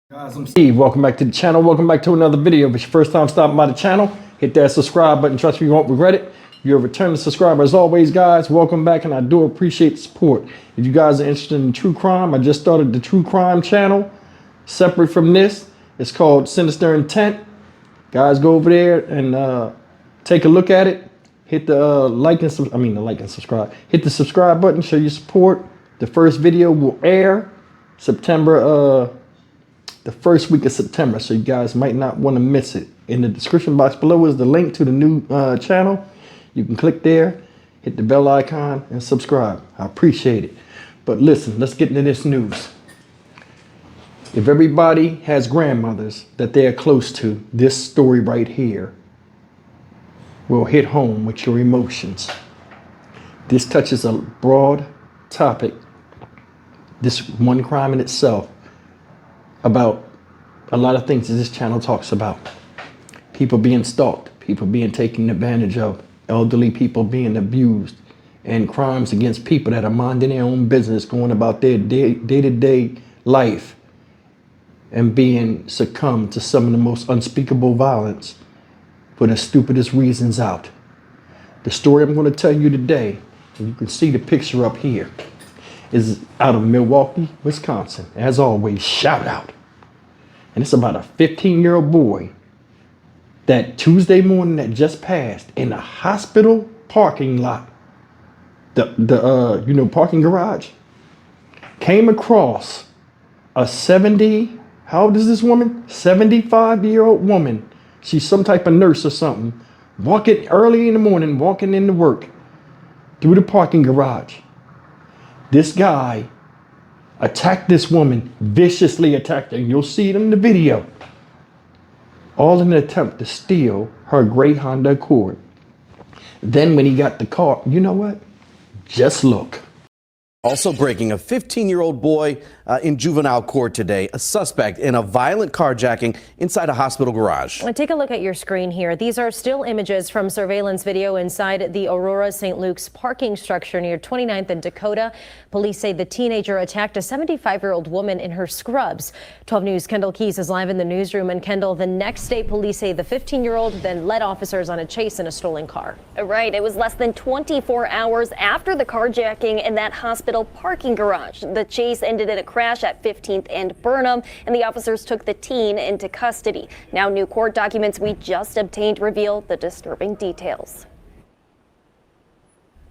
Guys, I'm Steve. Welcome back to the channel. Welcome back to another video. If it's your first time stopping by the channel, hit that subscribe button. Trust me, you won't regret it. If you're a returning subscriber, as always, guys, welcome back, and I do appreciate the support. If you guys are interested in true crime, I just started the true crime channel separate from this. It's called Sinister Intent. Guys, go over there and take a look at it. Hit the like and subscribe. Hit the subscribe button. Show your support. The first video will air September. The first week of September, so you guys might not want to miss it. In the description box below is the link to the new channel. You can click there, hit the bell icon, and subscribe. I appreciate it. But listen, let's get into this news. If everybody has grandmothers that they are close to, this story right here will hit home with your emotions. This touches a broad topic, this one crime in itself, about a lot of things that this channel talks about. People being stalked, people being taken advantage of, elderly people being abused, and crimes against people that are minding their own business, going about their day-to-day life and being succumbed to some of the most unspeakable violence for the stupidest reasons out. The story I'm going to tell you today, and you can see the picture up here, is out of Milwaukee, Wisconsin. As always, shout out. And it's about a 15-year-old boy that Tuesday morning that just passed in the hospital parking lot, the parking garage, came across a how old is this woman? 75-year-old woman. She's some type of nurse or something, walking early in the morning, walking into work through the parking garage. This guy attacked this woman, viciously attacked her. You'll see it in the video. All in an attempt to steal her gray Honda Accord. Then when he got the car, you know what? Just look. Also breaking, a 15-year-old boy in juvenile court today, a suspect in a violent carjacking inside a hospital garage. Take a look at your screen here. These are still images from surveillance video inside the Aurora St. Luke's parking structure near 29th and Dakota. Police say the teenager attacked a 75-year-old woman in her scrubs. 12 News' Kendall Keys is live in the newsroom. And Kendall, the next day police say the 15-year-old then led officers on a chase in a stolen car. Right. It was less than 24 hours after the carjacking in that hospital parking garage. The chase ended in a crash at 15th and Burnham, and the officers took the teen into custody. Now, new court documents we just obtained reveal the disturbing details.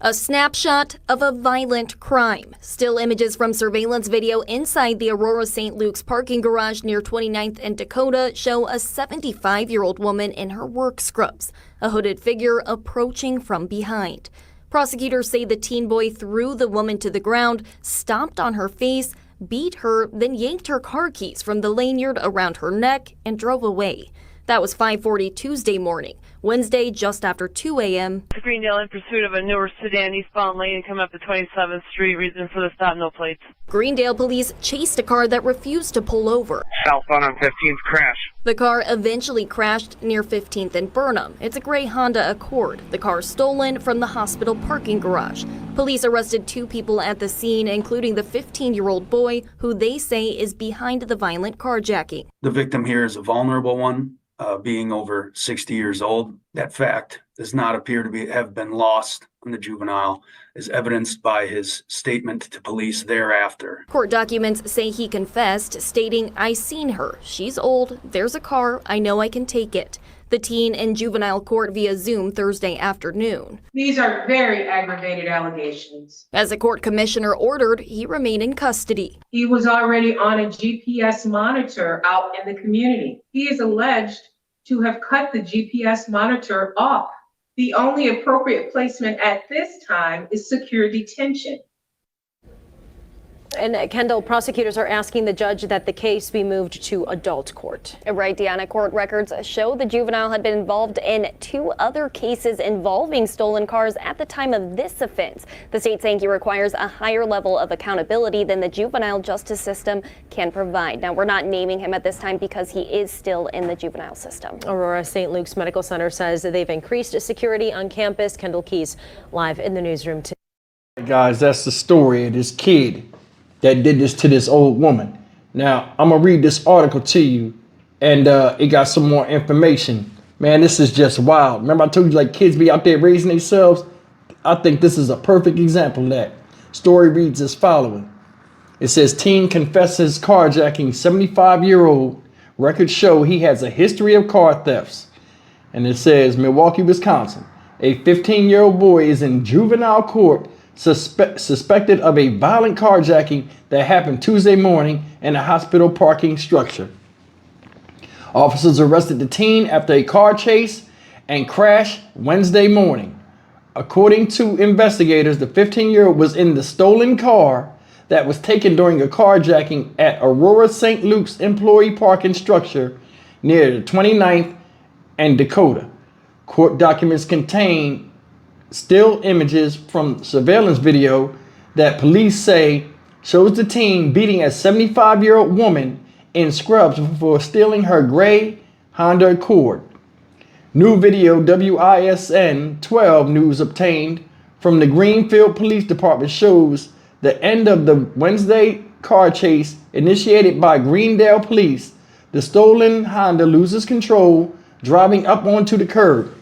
A snapshot of a violent crime. Still images from surveillance video inside the Aurora St. Luke's parking garage near 29th and Dakota show a 75-year-old woman in her work scrubs, a hooded figure approaching from behind. Prosecutors say the teen boy threw the woman to the ground, stomped on her face, beat her, then yanked her car keys from the lanyard around her neck and drove away. That was 5:40 Tuesday morning. Wednesday, just after 2 a.m. Greendale in pursuit of a newer sedan eastbound lane coming up to 27th Street. Reason for the stop, no plates. Greendale police chased a car that refused to pull over. Southbound on 15th crash. The car eventually crashed near 15th and Burnham. It's a gray Honda Accord. The car stolen from the hospital parking garage. Police arrested 2 people at the scene, including the 15-year-old boy, who they say is behind the violent carjacking. The victim here is a vulnerable one. Being over 60 years old, that fact does not appear to have been lost on the juvenile, as evidenced by his statement to police thereafter. Court documents say he confessed, stating, "I seen her. She's old. There's a car. I know I can take it." The teen in juvenile court via Zoom Thursday afternoon. These are very aggravated allegations. As a court commissioner ordered, he remain in custody. He was already on a GPS monitor out in the community. He is alleged to have cut the GPS monitor off. The only appropriate placement at this time is secure detention. And Kendall, prosecutors are asking the judge that the case be moved to adult court. Right, Deanna. Court records show the juvenile had been involved in 2 other cases involving stolen cars at the time of this offense. The state saying he requires a higher level of accountability than the juvenile justice system can provide. Now, we're not naming him at this time because he is still in the juvenile system. Aurora St. Luke's Medical Center says that they've increased security on campus. Kendall Keys live in the newsroom today. Guys, that's the story of this kid that did this to this old woman. Now, I'm going to read this article to you, and it got some more information. Man, this is just wild. Remember I told you, like, kids be out there raising themselves? I think this is a perfect example of that. Story reads as following. It says, teen confesses carjacking 75-year-old. Records show he has a history of car thefts. And it says, Milwaukee, Wisconsin. A 15-year-old boy is in juvenile court suspected of a violent carjacking that happened Tuesday morning in a hospital parking structure. Officers arrested the teen after a car chase and crash Wednesday morning. According to investigators, the 15-year-old was in the stolen car that was taken during a carjacking at Aurora St. Luke's employee parking structure near the 29th and Dakota. Court documents contain still images from surveillance video that police say shows the teen beating a 75-year-old woman in scrubs for stealing her gray Honda Accord. New video WISN 12 news obtained from the Greenfield Police Department shows the end of the Wednesday car chase initiated by Greendale Police. The stolen Honda loses control, driving up onto the curb.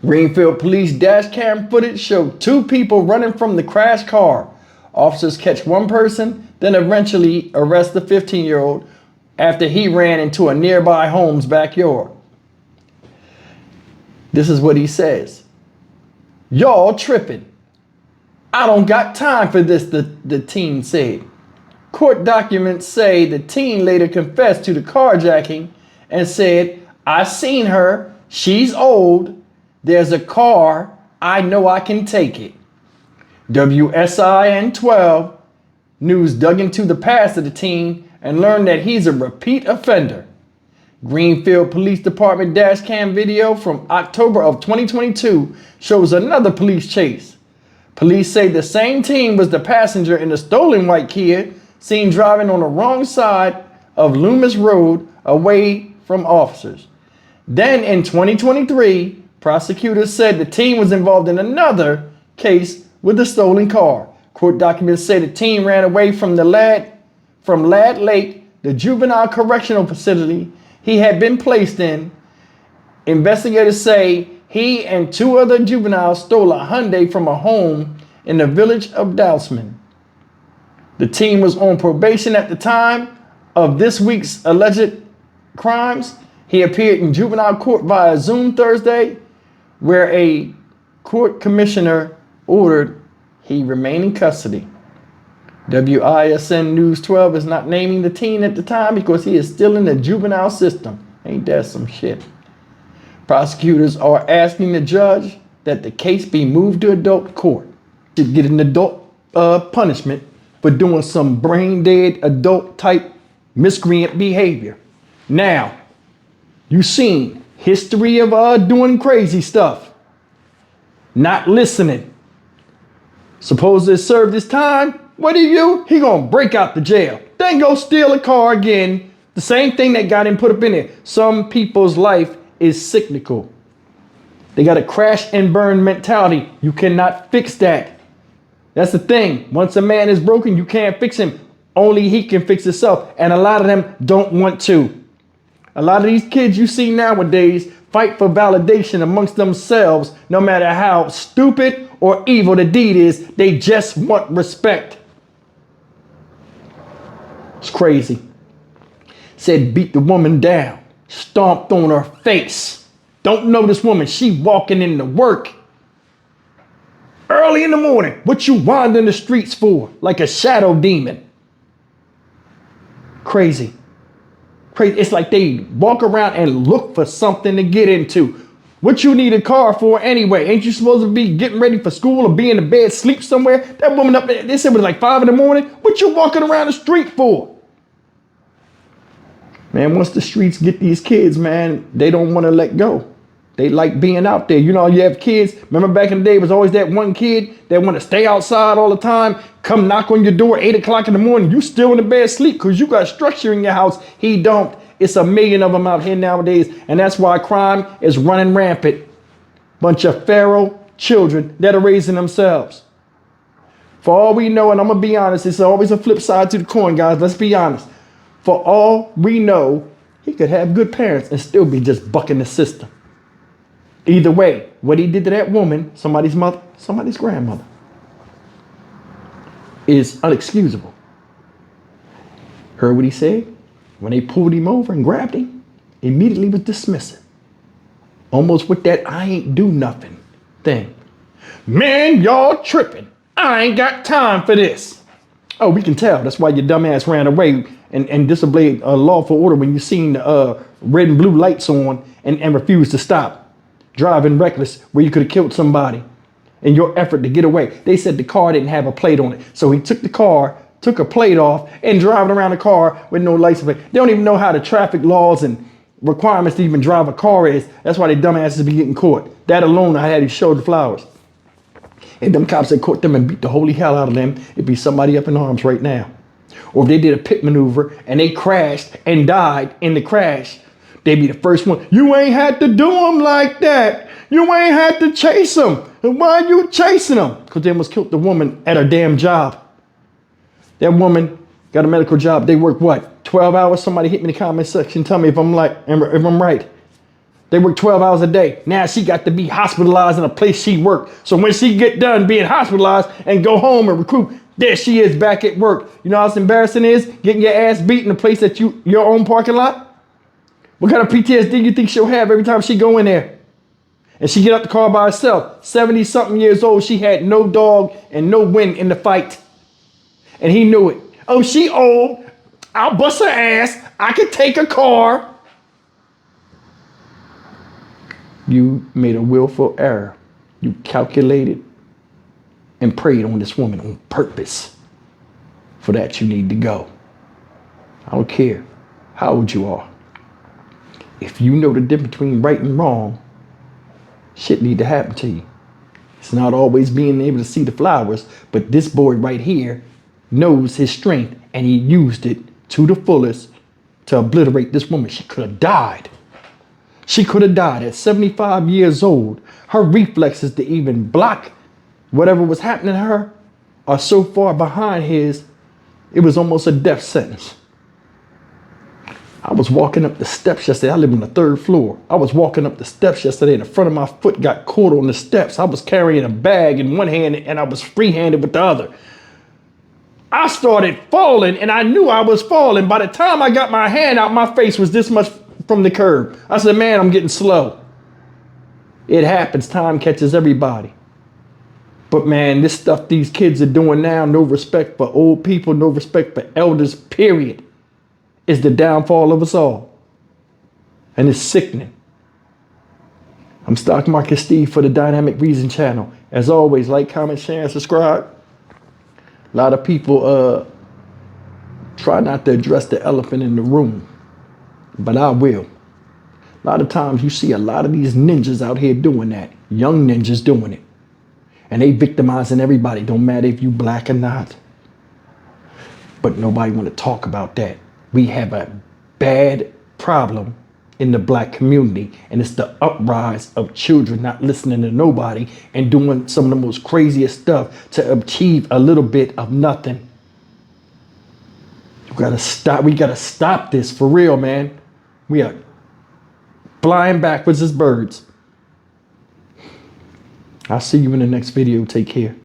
Greenfield Police dash cam footage showed two people running from the crashed car. Officers catch one person, then eventually arrest the 15-year-old after he ran into a nearby home's backyard. This is what he says. Y'all tripping. I don't got time for this, the teen said. Court documents say the teen later confessed to the carjacking and said, I seen her. She's old. There's a car. I know I can take it. WSIN 12 News dug into the past of the teen and learned that he's a repeat offender. Greenfield Police Department dash cam video from October of 2022 shows another police chase. Police say the same teen was the passenger in the stolen white Kia seen driving on the wrong side of Loomis Road away from officers. Then in 2023, prosecutors said the teen was involved in another case with the stolen car. Court documents say the teen ran away from Ladd Lake, the juvenile correctional facility he had been placed in. Investigators say he and two other juveniles stole a Hyundai from a home in the village of Dousman. The teen was on probation at the time of this week's alleged crimes. He appeared in juvenile court via Zoom Thursday, where a court commissioner ordered he remain in custody. WISN News 12 is not naming the teen at the time because he is still in the juvenile system. Ain't that some shit? Prosecutors are asking the judge that the case be moved to adult court to get an adult punishment for doing some brain dead adult type miscreant behavior. Now, you've seen history of doing crazy stuff, not listening. Suppose they served his time. What do you do? He gonna break out the jail. Then go steal a car again. The same thing that got him put up in there. Some people's life is cyclical. They got a crash and burn mentality. You cannot fix that. That's the thing. Once a man is broken, you can't fix him. Only he can fix himself. And a lot of them don't want to. A lot of these kids you see nowadays fight for validation amongst themselves. No matter how stupid or evil the deed is, they just want respect. It's crazy. Said beat the woman down, stomped on her face. Don't know this woman. She walking into work early in the morning. What you wandering the streets for? Like a shadow demon. Crazy. Crazy. It's like they walk around and look for something to get into. What you need a car for anyway? Ain't you supposed to be getting ready for school or be in the bed, sleep somewhere? That woman up there, they said it was like 5 in the morning. What you walking around the street for? Man, once the streets get these kids, man, they don't want to let go. They like being out there. You know, you have kids. Remember back in the day, it was always that one kid that want to stay outside all the time. Come knock on your door 8 o'clock in the morning. You still in the bed sleep because you got structure in your house. He don't. It's a million of them out here nowadays. And that's why crime is running rampant. Bunch of feral children that are raising themselves. For all we know, and I'm going to be honest, it's always a flip side to the coin, guys. Let's be honest. For all we know, he could have good parents and still be just bucking the system. Either way, what he did to that woman, somebody's mother, somebody's grandmother, is unexcusable. Heard what he said? When they pulled him over and grabbed him, immediately was dismissive. Almost with that I ain't do nothing thing. Man, y'all tripping. I ain't got time for this. Oh, we can tell. That's why your dumbass ran away and disobeyed a lawful order when you seen red and blue lights on and refused to stop. Driving reckless where you could have killed somebody in your effort to get away. They said the car didn't have a plate on it. So he took the car, took a plate off, and driving around the car with no license plate. They don't even know how the traffic laws and requirements to even drive a car is. That's why they dumbasses be getting caught. That alone, I had to show the flowers. And them cops that caught them and beat the holy hell out of them, it'd be somebody up in arms right now. Or if they did a pit maneuver and they crashed and died in the crash, they'd be the first one. You ain't had to do them like that. You ain't had to chase them. And why are you chasing them? Because they almost killed the woman at her damn job. That woman got a medical job. They work what? 12 hours? Somebody hit me in the comment section. Tell me if I'm right. They work 12 hours a day. Now she got to be hospitalized in a place she worked. So when she get done being hospitalized and go home and recruit, there she is back at work. You know how embarrassing it is? Getting your ass beat in a place that your own parking lot? What kind of PTSD do you think she'll have every time she go in there? And she get out the car by herself. 70-something years old. She had no dog and no win in the fight. And he knew it. Oh, she old. I'll bust her ass. I can take a car. You made a willful error. You calculated and preyed on this woman on purpose. For that, you need to go. I don't care how old you are. If you know the difference between right and wrong, shit need to happen to you. It's not always being able to see the flowers, but this boy right here knows his strength and he used it to the fullest to obliterate this woman. She could have died. She could have died at 75 years old. Her reflexes to even block whatever was happening to her are so far behind his, it was almost a death sentence. I was walking up the steps yesterday. I live on the 3rd floor. I was walking up the steps yesterday and the front of my foot got caught on the steps. I was carrying a bag in one hand and I was free-handed with the other. I started falling and I knew I was falling. By the time I got my hand out, my face was this much from the curb. I said, man, I'm getting slow. It happens. Time catches everybody. But man, this stuff these kids are doing now, no respect for old people, no respect for elders, period, is the downfall of us all. And it's sickening. I'm Stock Market Steve for the Dynamic Reason channel. As always, like, comment, share, and subscribe. A lot of people try not to address the elephant in the room, but I will. A lot of times you see a lot of these ninjas out here doing that. Young ninjas doing it. And they victimizing everybody. Don't matter if you black or not. But nobody want to talk about that. We have a bad problem in the black community, and it's the uprise of children not listening to nobody and doing some of the most craziest stuff to achieve a little bit of nothing. You gotta stop. We gotta stop this for real, man. We are flying backwards as birds. I'll see you in the next video. Take care.